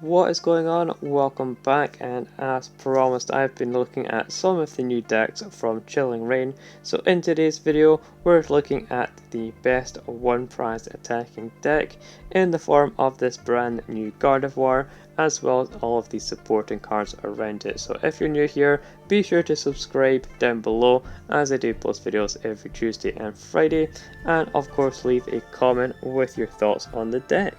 What is going on? Welcome back, and as promised I've been looking at some of the new decks from Chilling Reign. So in today's video we're looking at the best one prize attacking deck in the form of this brand new Gardevoir, as well as all of the supporting cards around it. So if you're new here, be sure to subscribe down below, as I do post videos every Tuesday and Friday, and of course leave a comment with your thoughts on the deck.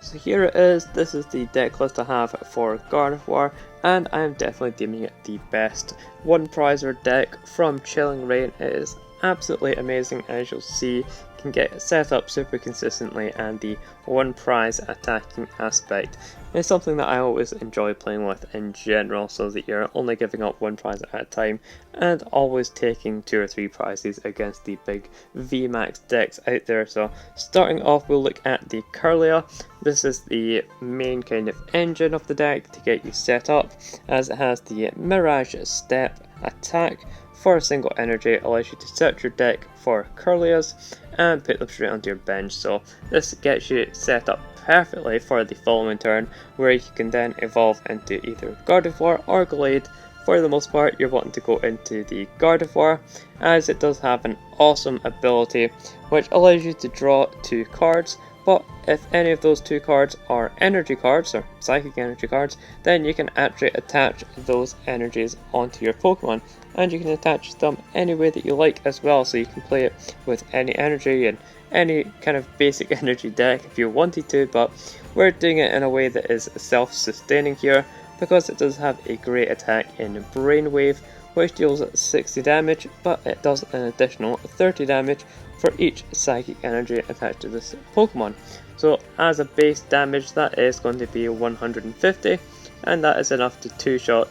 So here it is. This is the deck list I have for Gardevoir, and I am definitely deeming it the best one prizer deck from Chilling Reign. It is absolutely amazing, as you'll see. Can get set up super consistently, and the one prize attacking aspect is something that I always enjoy playing with in general, so that you're only giving up one prize at a time and always taking 2 or 3 prizes against the big VMAX decks out there. So starting off, we'll look at the Kirlia. This is the main kind of engine of the deck to get you set up, as it has the Mirage Step attack. For a single energy, allows you to search your deck for Kirlias and put them straight onto your bench. So this gets you set up perfectly for the following turn, where you can then evolve into either Gardevoir or Glade. For the most part, you're wanting to go into the Gardevoir, as it does have an awesome ability which allows you to draw 2 cards. But if any of those 2 cards are energy cards, or psychic energy cards, then you can actually attach those energies onto your Pokemon, and you can attach them any way that you like as well. So you can play it with any energy and any kind of basic energy deck if you wanted to, but we're doing it in a way that is self-sustaining here, because it does have a great attack in Brainwave, which deals 60 damage, but it does an additional 30 damage for each psychic energy attached to this Pokemon. So as a base damage, that is going to be 150, and that is enough to 2-shot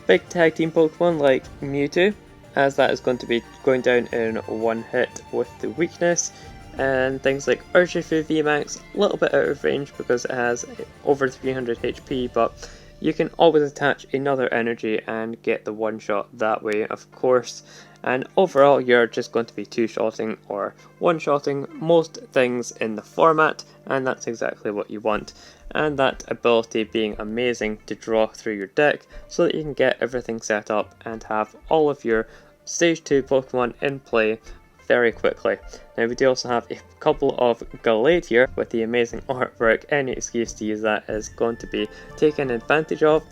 big tag team Pokemon like Mewtwo, as that is going to be going down in 1 hit with the weakness. And things like Urshifu VMAX, a little bit out of range because it has over 300 HP, but you can always attach another energy and get the 1-shot that way, of course. And overall, you're just going to be 2-shotting or 1-shotting most things in the format, and that's exactly what you want. And that ability being amazing to draw through your deck, so that you can get everything set up and have all of your Stage 2 Pokemon in play very quickly. Now we do also have a couple of Glade here with the amazing artwork. Any excuse to use that is going to be taken advantage of.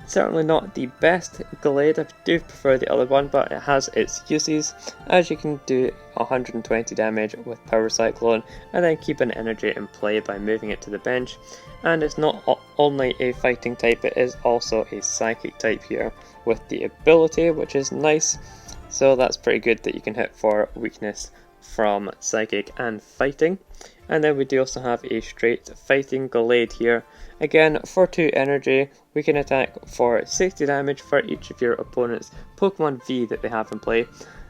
Certainly not the best Glade, I do prefer the other one, but it has its uses, as you can do 120 damage with Power Cyclone and then keep an energy in play by moving it to the bench. And it's not only a fighting type, it is also a psychic type here with the ability, which is nice. So that's pretty good that you can hit for weakness from psychic and fighting. And then we do also have a straight fighting Glade here. Again, for 2 energy, we can attack for 60 damage for each of your opponent's Pokemon V that they have in play.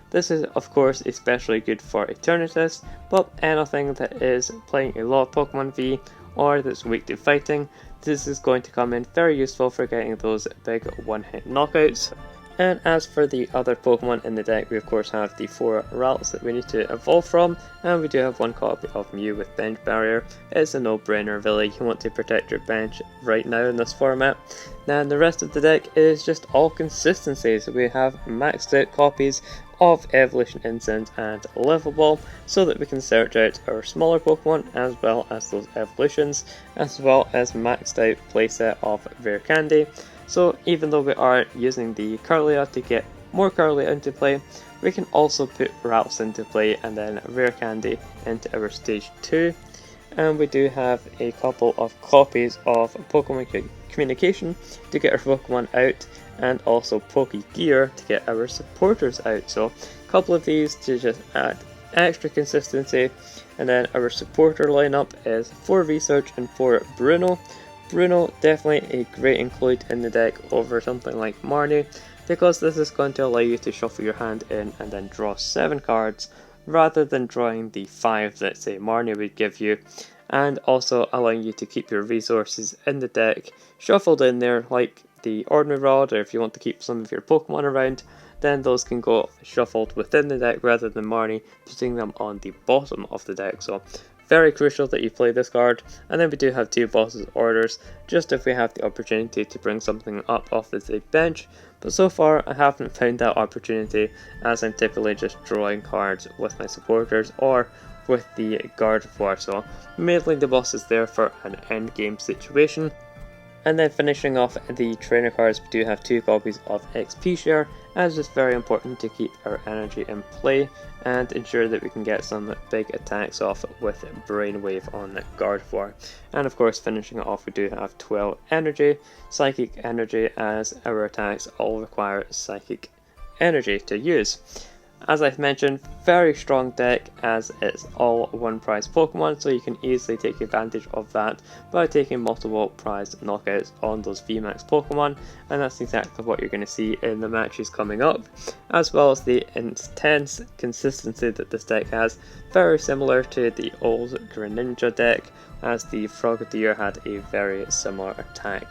This is of course especially good for Eternatus, but anything that is playing a lot of Pokemon V or that's weak to fighting, this is going to come in very useful for getting those big one-hit knockouts. And as for the other Pokemon in the deck, we of course have the 4 routes that we need to evolve from, and we do have 1 copy of Mew with Bench Barrier. It's a no-brainer really, you want to protect your bench right now in this format. Now the rest of the deck is just all consistency, so we have maxed out copies of Evolution Incense and Livable, so that we can search out our smaller Pokemon as well as those evolutions, as well as maxed out playset of Rare Candy. So even though we are using the Kirlia to get more Kirlia into play, we can also put routes into play and then Rare Candy into our Stage 2. And we do have a couple of copies of Pokemon Communication to get our Pokemon out, and also Pokegear to get our supporters out. So a couple of these to just add extra consistency. And then our supporter lineup is 4 Research and 4 Bruno. Bruno, definitely a great include in the deck over something like Marnie, because this is going to allow you to shuffle your hand in and then draw 7 cards, rather than drawing the 5 that say Marnie would give you, and also allowing you to keep your resources in the deck shuffled in there like the Ordinary Rod, or if you want to keep some of your Pokemon around, then those can go shuffled within the deck rather than Marnie putting them on the bottom of the deck. So very crucial that you play this card. And then we do have 2 bosses orders, just if we have the opportunity to bring something up off the bench. But so far I haven't found that opportunity, as I'm typically just drawing cards with my supporters or with the Gardevoir, so mainly the boss is there for an end game situation. And then finishing off the trainer cards, we do have 2 copies of XP share, as it's very important to keep our energy in play and ensure that we can get some big attacks off with Brainwave on Gardevoir. And of course, finishing it off, we do have 12 energy, psychic energy, as our attacks all require psychic energy to use. As I've mentioned, very strong deck, as it's all 1 prize Pokemon, so you can easily take advantage of that by taking multiple prize knockouts on those VMAX Pokemon, and that's exactly what you're going to see in the matches coming up, as well as the intense consistency that this deck has, very similar to the old Greninja deck, as the Frogadier had a very similar attack.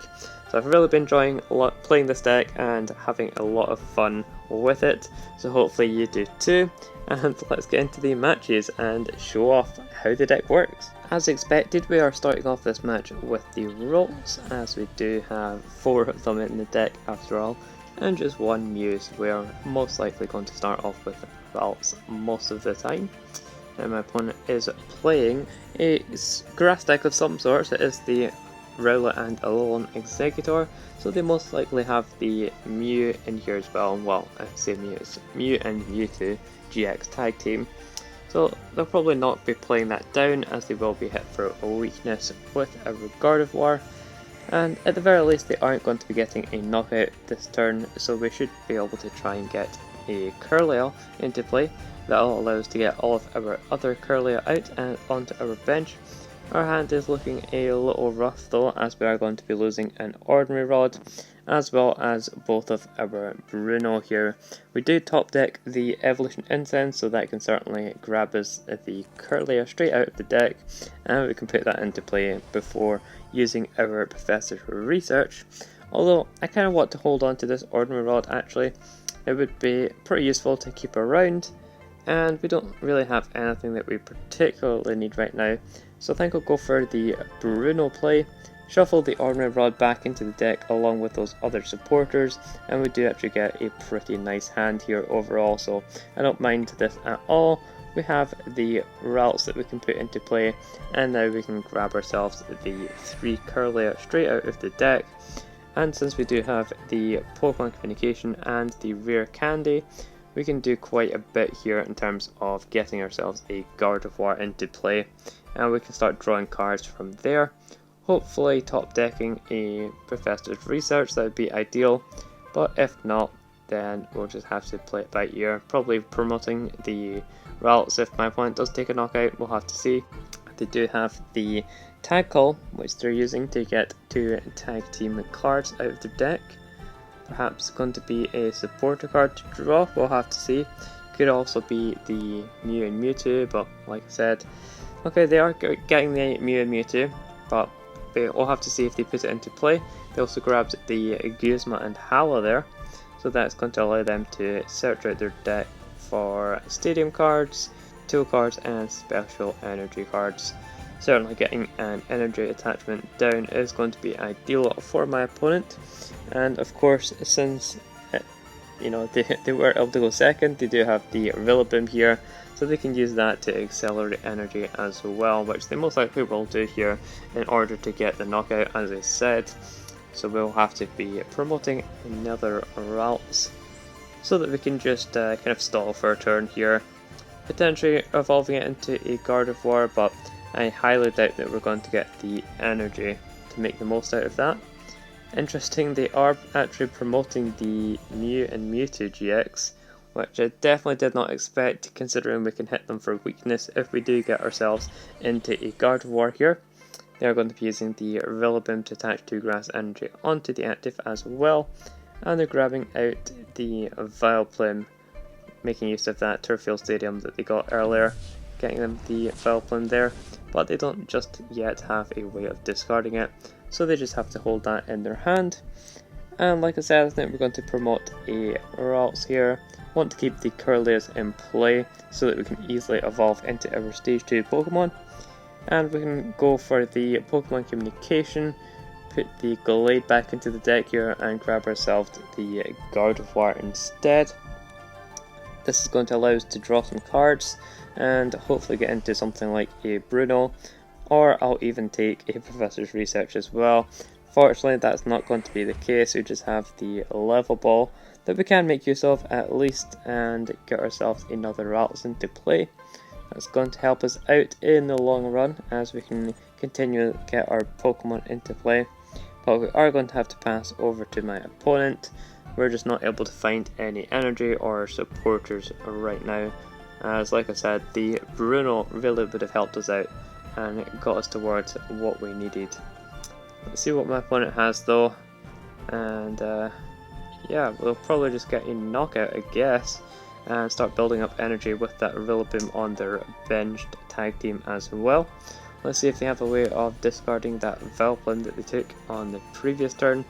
So I've really been enjoying playing this deck and having a lot of fun with it, so hopefully you do too. And let's get into the matches and show off how the deck works. As expected, we are starting off this match with the rolls, as we do have 4 of them in the deck after all, and just 1 Muse. We are most likely going to start off with Ralts most of the time. And my opponent is playing a grass deck of some sort. It is the Rowlet and Alolan Exeggutor, so they most likely have the Mew in here as well. Well, I say Mew, it's Mew and Mewtwo GX tag team, so they'll probably not be playing that down, as they will be hit for a weakness with a Gardevoir, and at the very least they aren't going to be getting a knockout this turn, so we should be able to try and get a Curliel into play. That'll allow us to get all of our other Curliel out and onto our bench. Our hand is looking a little rough though, as we are going to be losing an Ordinary Rod, as well as both of our Bruno here. We do top deck the Evolution Incense, so that can certainly grab us the Curlier straight out of the deck, and we can put that into play before using our Professor's Research. Although I kind of want to hold on to this Ordinary Rod actually. It would be pretty useful to keep around, and we don't really have anything that we particularly need right now. So I think I'll go for the Bruno play, shuffle the Ordinary Rod back into the deck along with those other supporters, and we do actually get a pretty nice hand here overall, so I don't mind this at all. We have the Ralts that we can put into play, and now we can grab ourselves the 3 Curlier straight out of the deck. And since we do have the Pokemon Communication and the Rare Candy, we can do quite a bit here in terms of getting ourselves a Gardevoir into play, and we can start drawing cards from there. Hopefully top decking a Professor's Research, that would be ideal, but if not, then we'll just have to play it by ear, probably promoting the Ralts if my opponent does take a knockout. We'll have to see. They do have the Tag Call, which they're using to get 2 tag team cards out of their deck. Perhaps going to be a supporter card to draw, we'll have to see. Could also be the Mew and Mewtwo, but like I said, okay, they are getting the Mew and Mewtwo, but we'll have to see if they put it into play. They also grabbed the Guzma and Hala there, so that's going to allow them to search out their deck for stadium cards, tool cards, and special energy cards. Certainly getting an energy attachment down is going to be ideal for my opponent, and of course, since they were able to go second, they do have the Rillaboom here, so they can use that to accelerate energy as well, which they most likely will do here in order to get the knockout, as I said. So we'll have to be promoting another Ralts so that we can just kind of stall for a turn here, potentially evolving it into a Gardevoir, but I highly doubt that we're going to get the energy to make the most out of that. Interesting, they are actually promoting the Mew and Mewtwo GX, which I definitely did not expect, considering we can hit them for weakness if we do get ourselves into a Gardevoir here. They are going to be using the Rillaboom to attach 2 grass energy onto the active as well, and they're grabbing out the Vileplume, making use of that Turffield Stadium that they got earlier, getting them the Vileplume there, but they don't just yet have a way of discarding it, so they just have to hold that in their hand. And like I said, I think we're going to promote a Ralts here. Want to keep the Curliers in play so that we can easily evolve into our stage 2 Pokemon. And we can go for the Pokemon Communication, put the Glade back into the deck here, and grab ourselves the Gardevoir instead. This is going to allow us to draw some cards and hopefully get into something like a Bruno, or I'll even take a Professor's Research as well. Fortunately, that's not going to be the case. We just have the Level Ball that we can make use of at least and get ourselves another Ralts into play. That's going to help us out in the long run as we can continue to get our Pokemon into play. But we are going to have to pass over to my opponent. We're just not able to find any energy or supporters right now, as like I said, the Bruno really would have helped us out and it got us towards what we needed. Let's see what my opponent has though, and yeah, we'll probably just get a knockout, I guess, and start building up energy with that Rillaboom on their benched tag team as well. Let's see if they have a way of discarding that Vileplume that they took on the previous turn,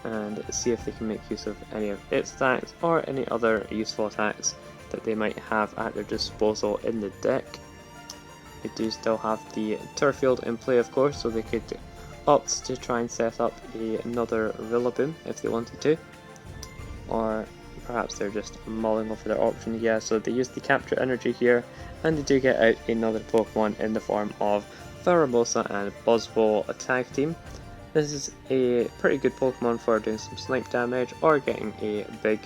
and see if they can make use of any of its attacks or any other useful attacks that they might have at their disposal in the deck. They do still have the Turf Field in play, of course, so they could opt to try and set up another Rillaboom if they wanted to, or perhaps they're just mulling over their option. Yeah, so they use the Capture Energy here, and they do get out another Pokemon in the form of Pheromosa and Buzzwole Attack Team. This is a pretty good Pokemon for doing some snipe damage or getting a big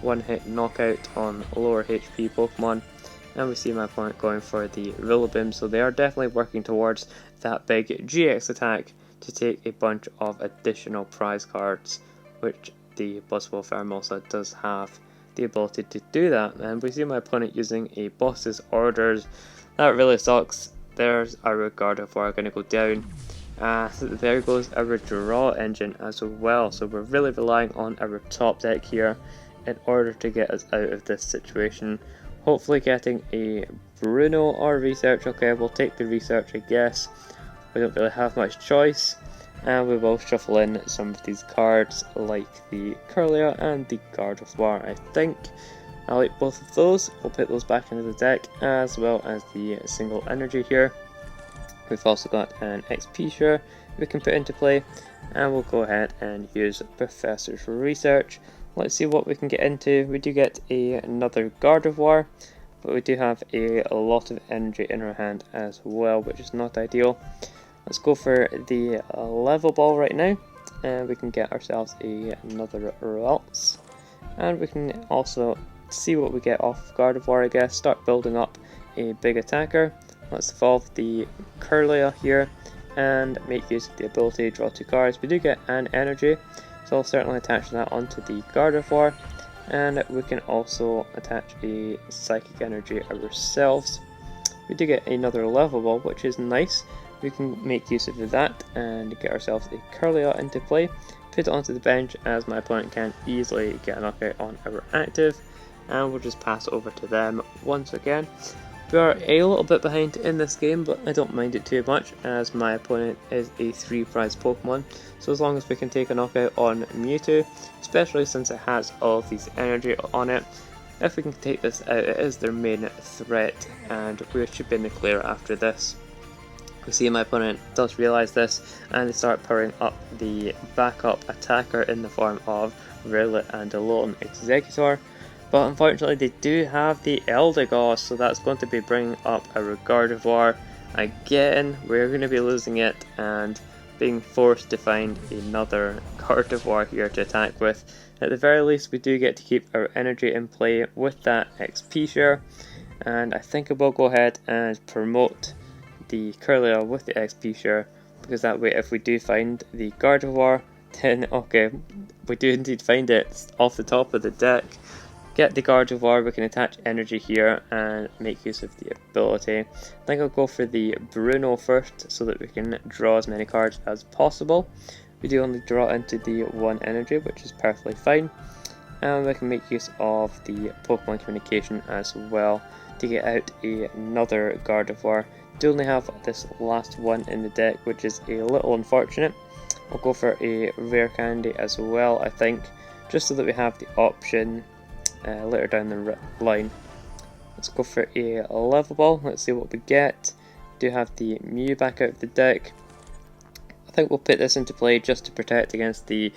one-hit knockout on lower HP Pokemon. And we see my opponent going for the Rillaboom, so they are definitely working towards that big GX attack to take a bunch of additional prize cards, which the Buzzwole Pheromosa does have the ability to do that. And we see my opponent using a Boss's Orders. That really sucks. There's our Gardevoir going to go down. There goes our draw engine as well, so we're really relying on our top deck here in order to get us out of this situation. Hopefully getting a Bruno or Research. Okay, we'll take the Research, I guess. We don't really have much choice, and we will shuffle in some of these cards like the Kirlia and the Gardevoir, I think. I like both of those. We'll put those back into the deck, as well as the single energy here. We've also got an XP share we can put into play, and we'll go ahead and use Professor's Research. Let's see what we can get into. We do get another Gardevoir, but we do have a lot of energy in our hand as well, which is not ideal. Let's go for the Level Ball right now, and we can get ourselves another Ralts. And we can also see what we get off of Gardevoir, I guess. Start building up a big attacker. Let's evolve the Kirlia here and make use of the ability to draw 2 cards. We do get an energy, so I'll certainly attach that onto the Gardevoir, and we can also attach a Psychic Energy ourselves. We do get another Level Ball, which is nice. We can make use of that and get ourselves a Kirlia into play, put it onto the bench as my opponent can easily get a knockout on our active, and we'll just pass over to them once again. We are a little bit behind in this game, but I don't mind it too much as my opponent is a 3 prize Pokemon, so as long as we can take a knockout on Mewtwo, especially since it has all of these energy on it, if we can take this out, it is their main threat, and we should be in the clear after this. We see my opponent does realise this, and they start powering up the backup attacker in the form of Rowlet and Alolan Executor. But unfortunately they do have the Eldegoss, so that's going to be bringing up our Gardevoir. Again, we're going to be losing it and being forced to find another Gardevoir here to attack with. At the very least, we do get to keep our energy in play with that XP share, and I think I will go ahead and promote the Kirlia with the XP share, because that way if we do find the Gardevoir, then okay, we do indeed find it off the top of the deck. Get the Gardevoir, we can attach energy here and make use of the ability. I think I'll go for the Bruno first so that we can draw as many cards as possible. We do only draw into the 1 energy, which is perfectly fine. And we can make use of the Pokemon Communication as well to get out another Gardevoir. Do only have this last one in the deck, which is a little unfortunate. I'll go for a Rare Candy as well, I think, just so that we have the option later down the line. Let's go for a Level Ball. Let's see what we get. do have the Mew back out of the deck. I think we'll put this into play just to protect against the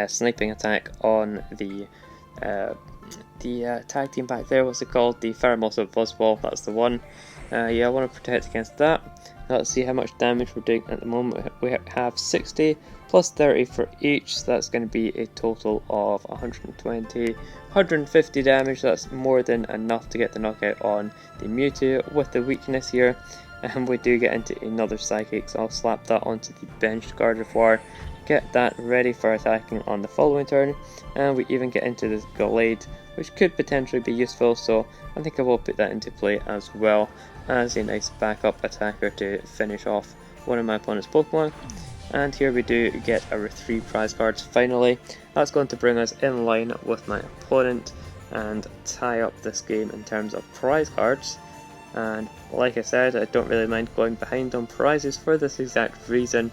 sniping attack on the tag team back there. What's it called? The Pheromosa Buzzball, that's the one. Yeah, I want to protect against that. Now let's see how much damage we're doing at the moment. We have 60 plus 30 for each, so that's going to be a total of 120, 150 damage. That's more than enough to get the knockout on the Mewtwo with the weakness here. And we do get into another Psychic, so I'll slap that onto the benched Gardevoir, get that ready for attacking on the following turn, and we even get into this Gallade, which could potentially be useful, so I think I will put that into play as well as a nice backup attacker to finish off one of my opponent's Pokemon. And here we do get our 3 prize cards finally. That's going to bring us in line with my opponent and tie up this game in terms of prize cards. And like I said, I don't really mind going behind on prizes for this exact reason,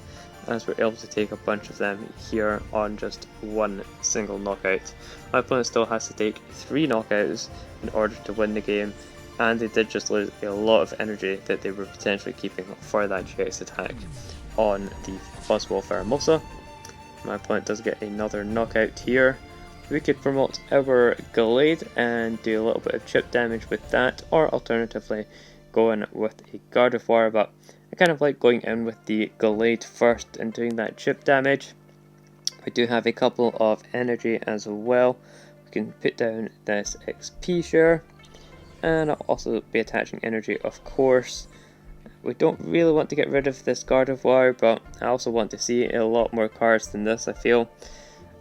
as we're able to take a bunch of them here on just one single knockout. My opponent still has to take 3 knockouts in order to win the game, and they did just lose a lot of energy that they were potentially keeping for that GX attack on the Buzzball Pheromosa. My opponent does get another knockout here. We could promote our Gallade and do a little bit of chip damage with that, or alternatively go in with a Gardevoir, but I kind of like going in with the Gallade first and doing that chip damage. We do have a couple of energy as well. We can put down this XP share, and I'll also be attaching energy, of course. We don't really want to get rid of this Gardevoir, but I also want to see a lot more cards than this, I feel.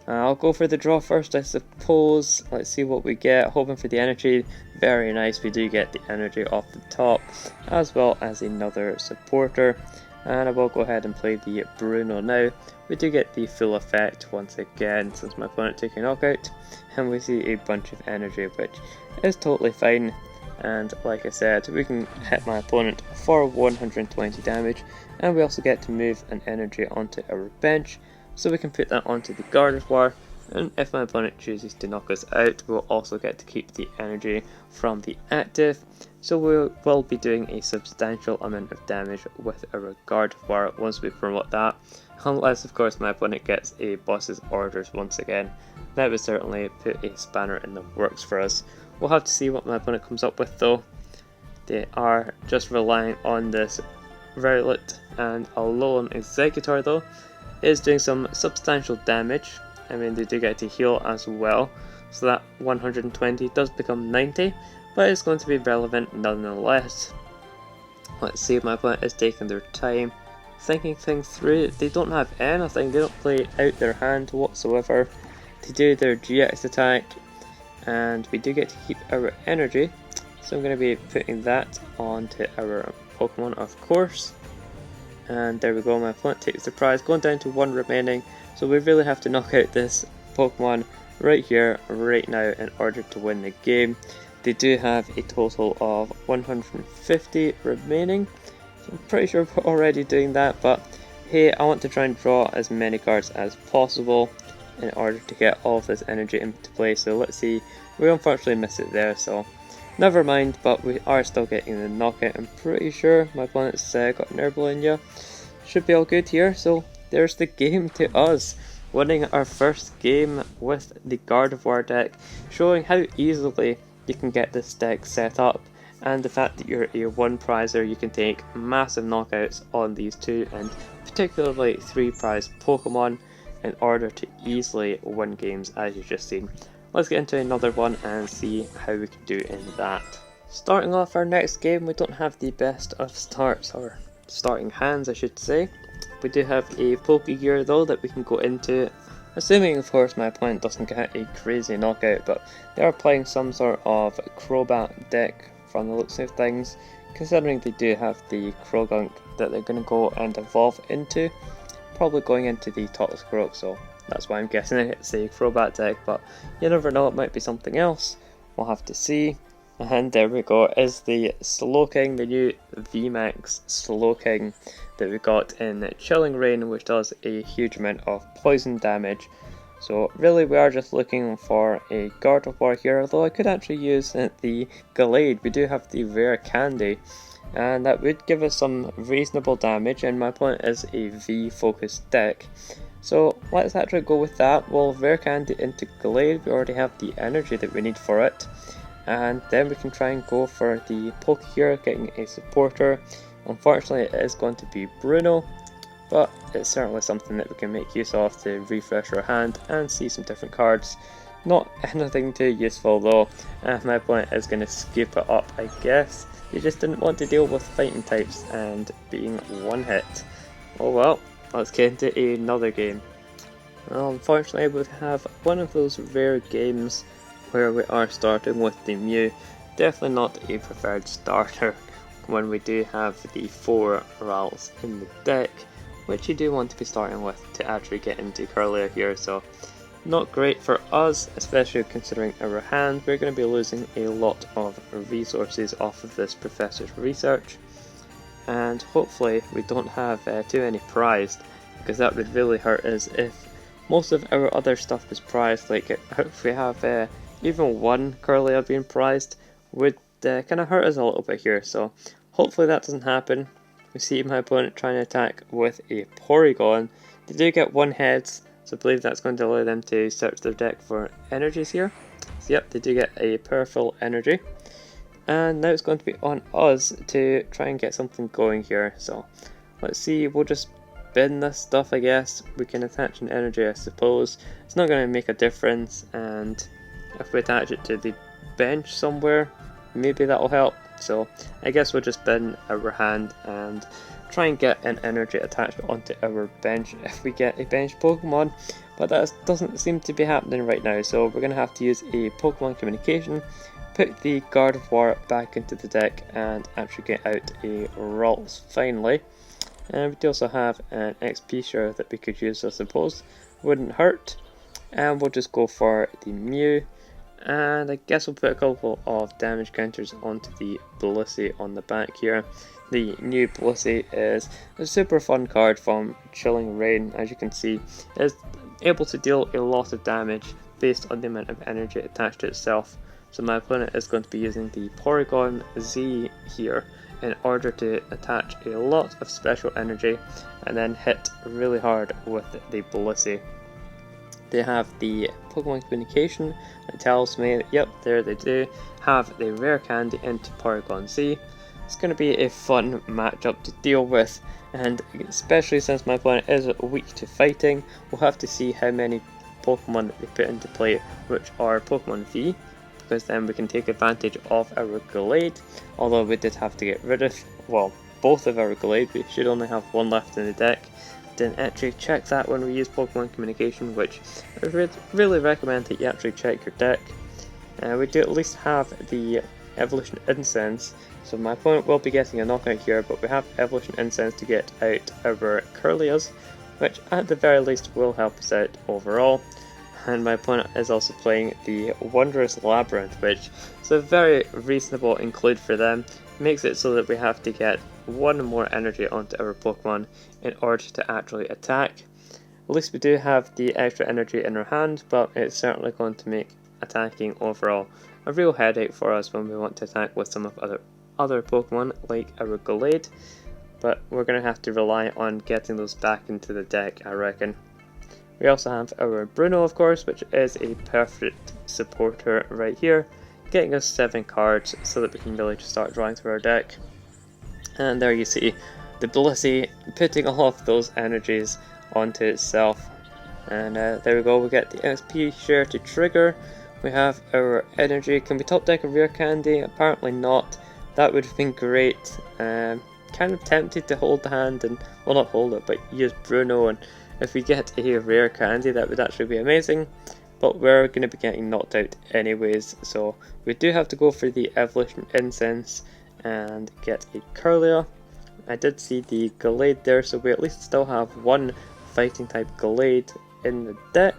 I'll go for the draw first, I suppose. Let's see what we get. Hoping for the energy. Very nice, we do get the energy off the top, as well as another supporter. And I will go ahead and play the Bruno now. We do get the full effect once again, since my opponent took a knockout. And we see a bunch of energy, which is totally fine. And like I said, we can hit my opponent for 120 damage. And we also get to move an energy onto our bench, so we can put that onto the Gardevoir, and if my opponent chooses to knock us out, we'll also get to keep the energy from the active, so we will be doing a substantial amount of damage with our Gardevoir once we promote that, unless of course my opponent gets a boss's orders once again. That would certainly put a spanner in the works for us. We'll have to see what my opponent comes up with though. They are just relying on this Rowlet, and Alolan Exeggutor though is doing some substantial damage. I mean, they do get to heal as well, so that 120 does become 90, but it's going to be relevant nonetheless. Let's see if my opponent is taking their time, thinking things through. They don't have anything, they don't play out their hand whatsoever. They do their GX attack, and we do get to keep our energy, so I'm going to be putting that onto our Pokemon, of course. And there we go, my opponent takes the prize, going down to 1 remaining, so we really have to knock out this Pokemon right here, right now, in order to win the game. They do have a total of 150 remaining, so I'm pretty sure we're already doing that, but hey, I want to try and draw as many cards as possible in order to get all of this energy into play. So let's see, we unfortunately missed it there, so never mind, but we are still getting the knockout. I'm pretty sure my opponent's got an Herbalinia. Should be all good here, so there's the game to us. Winning our first game with the Gardevoir deck, showing how easily you can get this deck set up, and the fact that you're a 1 prizer, you can take massive knockouts on these 2 and particularly 3 prize Pokemon in order to easily win games, as you've just seen. Let's get into another one and see how we can do in that. Starting off our next game, we don't have the best of starts, or starting hands I should say. We do have a Pokegear though that we can go into, assuming of course my opponent doesn't get a crazy knockout, but they are playing some sort of Crobat deck from the looks of things, considering they do have the Krogunk that they're going to go and evolve into, probably going into the Toxicroak, so that's why I'm guessing it's a Crobat deck, but you never know, it might be something else. We'll have to see. And there we go, is the Slowking, the new VMAX Slowking that we got in Chilling Reign, which does a huge amount of poison damage. So really we are just looking for a Gardevoir here, although I could actually use the Gallade. We do have the rare candy, and that would give us some reasonable damage, and my opponent is a V focused deck. So let's actually go with that. We'll Rare Candy into Glade, we already have the energy that we need for it. And then we can try and go for the poke here, getting a supporter. Unfortunately it is going to be Bruno, but it's certainly something that we can make use of to refresh our hand and see some different cards. Not anything too useful though, and my opponent is going to scoop it up, I guess. He just didn't want to deal with fighting types and being one hit. Oh well, let's get into another game. Well, unfortunately we have one of those rare games where we are starting with the Mew. Definitely not a preferred starter when we do have the 4 Ralts in the deck, which you do want to be starting with to actually get into Curlia here, so not great for us, especially considering our hand. We're going to be losing a lot of resources off of this Professor's research, and hopefully we don't have too many prized, because that would really hurt us if most of our other stuff is prized. Like if we have even one Curlia being prized would kind of hurt us a little bit here, so hopefully that doesn't happen. We see my opponent trying to attack with a Porygon. They do get 1 heads, so I believe that's going to allow them to search their deck for energies here. So yep, they do get a powerful energy. And now it's going to be on us to try and get something going here. So let's see, we'll just bin this stuff, I guess. We can attach an energy, I suppose. It's not going to make a difference, and if we attach it to the bench somewhere, maybe that'll help. So I guess we'll just bin our hand and try and get an energy attached onto our bench if we get a bench Pokemon, but that doesn't seem to be happening right now, so we're going to have to use a Pokemon communication, put the Gardevoir back into the deck and actually get out a Ralts finally. And we do also have an XP share that we could use, I suppose, wouldn't hurt. And we'll just go for the Mew, and I guess we'll put a couple of damage counters onto the Blissey on the back here. The new Blissey is a super fun card from Chilling Reign. As you can see, it is able to deal a lot of damage based on the amount of energy attached to itself. So my opponent is going to be using the Porygon Z here in order to attach a lot of special energy and then hit really hard with the Blissey. They have the Pokemon communication that tells me, yep, there they do have the Rare Candy into Porygon Z. It's going to be a fun matchup to deal with, and especially since my opponent is weak to fighting, we'll have to see how many Pokemon they put into play which are Pokemon V, because then we can take advantage of our Glade, although we did have to get rid of, well, both of our Glade. We should only have 1 left in the deck. Didn't actually check that when we use Pokemon communication, which I would really recommend that you actually check your deck. We do at least have the Evolution Incense, so my opponent will be getting a knockout here, but we have Evolution Incense to get out our Curlias, which at the very least will help us out overall. And my opponent is also playing the Wondrous Labyrinth, which is a very reasonable include for them. Makes it so that we have to get 1 more energy onto our Pokemon in order to actually attack. At least we do have the extra energy in our hand, but it's certainly going to make attacking overall a real headache for us when we want to attack with some of other Pokemon like our Glade. But we're going to have to rely on getting those back into the deck, I reckon. We also have our Bruno, of course, which is a perfect supporter right here, getting us 7 cards so that we can really just start drawing through our deck. And there you see the Blissey putting all of those energies onto itself. And there we go, we get the XP share to trigger. We have our energy. Can we top deck a Rare Candy? Apparently not. That would have been great. Kind of tempted to hold the hand and, well, not hold it, but use Bruno, and if we get a Rare Candy that would actually be amazing. But we're going to be getting knocked out anyways, so we do have to go for the Evolution Incense and get a Curlia. I did see the Glade there, so we at least still have 1 fighting type Glade in the deck.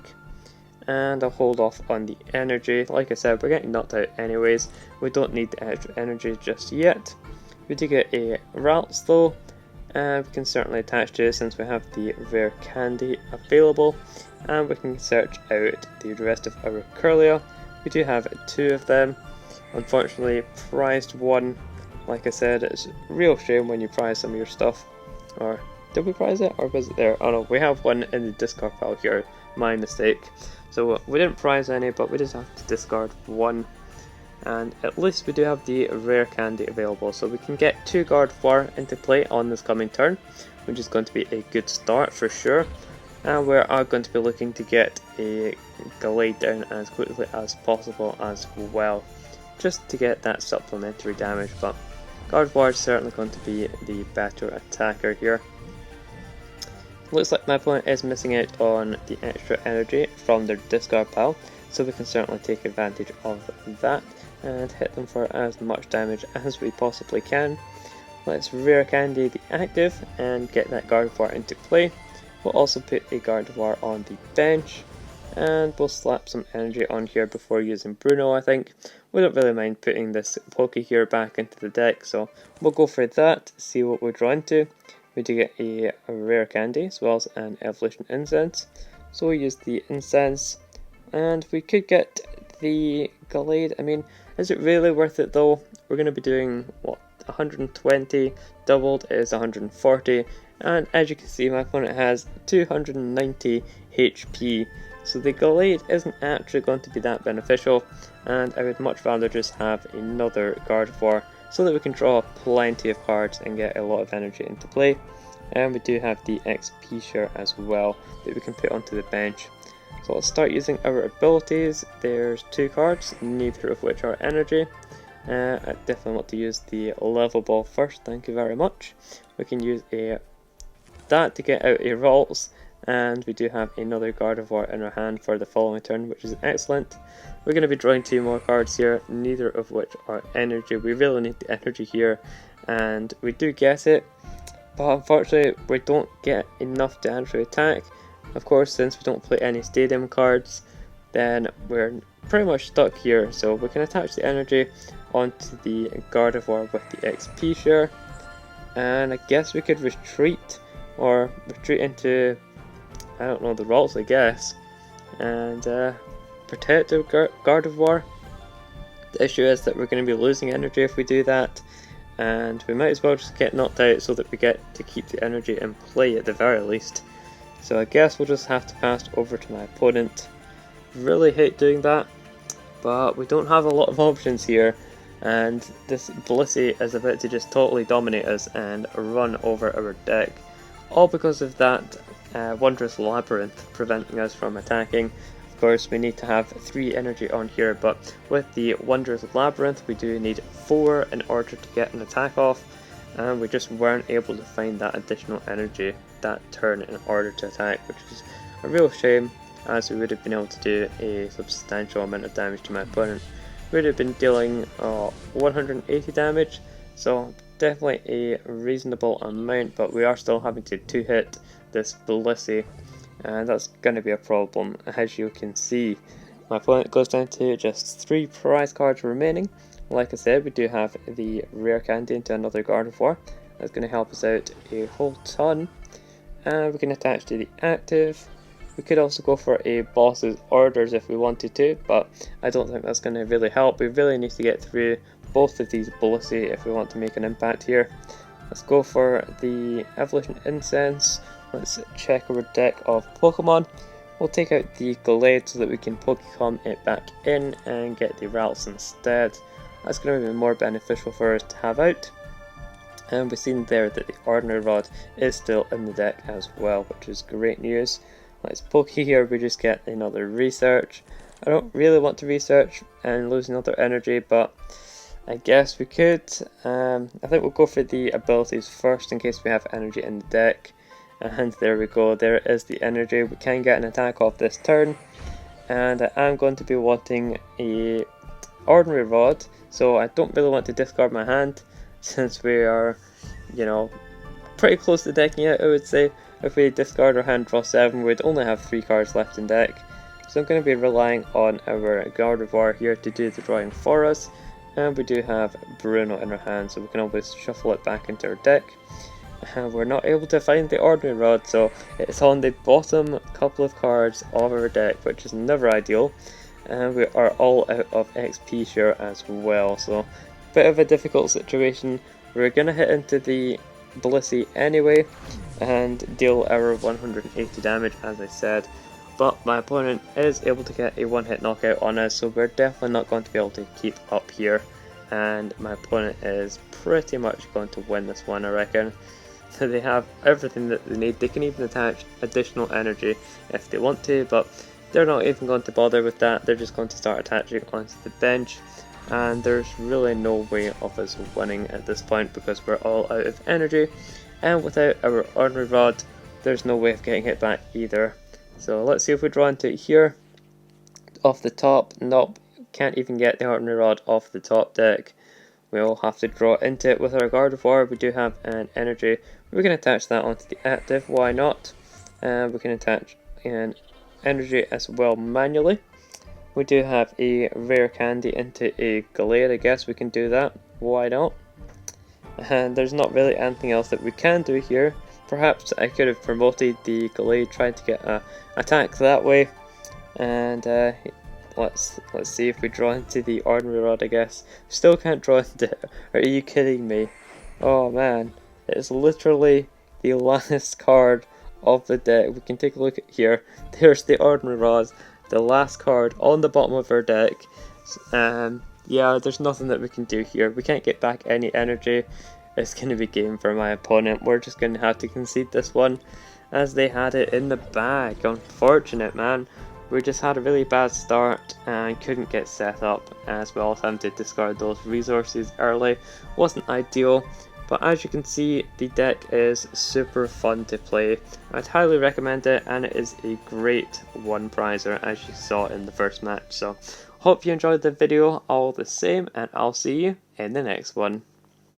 And I'll hold off on the energy. Like I said, we're getting knocked out anyways. We don't need the extra energy just yet. We do get a Ralts though, and we can certainly attach to it since we have the Rare Candy available. And we can search out the rest of our Curlia. We do have 2 of them. Unfortunately, prized 1 Like I said, it's a real shame when you prize some of your stuff. Or did we prize it, or was it there? Oh no, we have one in the discard pile here. My mistake. So we didn't prize any, but we just have to discard one. And at least we do have the rare candy available, so we can get 2 Gardevoir into play on this coming turn, which is going to be a good start for sure. And we are going to be looking to get a Glade down as quickly as possible as well, just to get that supplementary damage. But Gardevoir is certainly going to be the better attacker here. Looks like my opponent is missing out on the extra energy from their discard pile, so we can certainly take advantage of that and hit them for as much damage as we possibly can. Let's rare candy the active and get that Gardevoir into play. We'll also put a Gardevoir on the bench, and we'll slap some energy on here before using Bruno. I think we don't really mind putting this Poke here back into the deck, so we'll go for that, see what we draw into. We do get a rare candy as well as an evolution incense, so we use the incense, and we could get the Glade. I mean, is it really worth it though? We're going to be doing what, 120, doubled is 140, and as you can see my opponent has 290 HP, so the Glade isn't actually going to be that beneficial, and I would much rather just have another Gardevoir so that we can draw plenty of cards and get a lot of energy into play. And we do have the XP share as well that we can put onto the bench. So let's start using our abilities. There's 2 cards, neither of which are energy. I definitely want to use the level ball first, thank you very much. We can use that to get out a Ralts, and we do have another Gardevoir in our hand for the following turn, which is excellent. We're going to be drawing 2 more cards here, neither of which are energy. We really need the energy here, and we do get it, but unfortunately we don't get enough to actually attack. Of course, since we don't play any stadium cards, then we're pretty much stuck here, so we can attach the energy onto the Gardevoir with the XP share, and I guess we could retreat into, I don't know, the Ralts I guess, and protect the Gardevoir. The issue is that we're going to be losing energy if we do that, and we might as well just get knocked out so that we get to keep the energy in play at the very least. So I guess we'll just have to pass over to my opponent. Really hate doing that, but we don't have a lot of options here, and this Blissey is about to just totally dominate us and run over our deck, all because of that Wondrous Labyrinth preventing us from attacking. Of course, we need to have 3 energy on here, but with the Wondrous Labyrinth we do need 4 in order to get an attack off, and we just weren't able to find that additional energy that turn in order to attack, which is a real shame, as we would have been able to do a substantial amount of damage to my opponent. We would have been dealing 180 damage, so definitely a reasonable amount, but we are still having to 2-hit this Blissey, and that's going to be a problem. As you can see, my opponent goes down to just 3 prize cards remaining. Like I said, we do have the rare candy into another Gardevoir. That's going to help us out a whole ton. And we can attach to the active. We could also go for a boss's orders if we wanted to, but I don't think that's going to really help. We really need to get through both of these Blissey if we want to make an impact here. Let's go for the Evolution Incense. Let's check our deck of Pokemon. We'll take out the Glade so that we can Pokemon it back in and get the Ralts instead. That's going to be more beneficial for us to have out. And we've seen there that the Ordinary Rod is still in the deck as well, which is great news. Let's Poke here, we just get another Research. I don't really want to research and lose another energy, but I guess we could. I think we'll go for the abilities first in case we have energy in the deck. And there we go, there is the energy. We can get an attack off this turn. And I am going to be wanting a Ordinary Rod, so I don't really want to discard my hand, since we are, you know, pretty close to decking it, I would say. If we discard our hand, draw 7, we'd only have 3 cards left in deck. So I'm going to be relying on our Gardevoir here to do the drawing for us. And we do have Bruno in our hand, so we can always shuffle it back into our deck. And we're not able to find the Ordinary Rod, so it's on the bottom couple of cards of our deck, which is never ideal. And we are all out of XP share as well, so bit of a difficult situation. We're going to hit into the Blissey anyway and deal our 180 damage as I said, but my opponent is able to get a one-hit knockout on us, so we're definitely not going to be able to keep up here, and my opponent is pretty much going to win this one, I reckon. So they have everything that they need. They can even attach additional energy if they want to, but they're not even going to bother with that. They're just going to start attaching onto the bench, and there's really no way of us winning at this point because we're all out of energy, and without our Ordinary Rod there's no way of getting it back either. So let's see if we draw into it here. Off the top, nope, can't even get the Ordinary Rod off the top deck. We'll have to draw into it with our Gardevoir. We do have an energy. We can attach that onto the active, why not? We can attach an energy as well manually. We do have a rare candy into a Gallade, I guess we can do that, why not? And there's not really anything else that we can do here. Perhaps I could have promoted the Gallade, tried to get an attack that way, and let's see if we draw into the Ordinary Rod, I guess. Still can't draw into it, are you kidding me? Oh man, it's literally the last card of the deck. We can take a look at here, there's the Ordinary Rod, the last card on the bottom of our deck. Yeah, there's nothing that we can do here. We can't get back any energy. It's going to be game for my opponent. We're just going to have to concede this one as they had it in the bag. Unfortunate, man. We just had a really bad start and couldn't get set up, as we also had to discard those resources early. Wasn't ideal, but as you can see, the deck is super fun to play. I'd highly recommend it, and it is a great one prizer as you saw in the first match. So hope you enjoyed the video all the same, and I'll see you in the next one.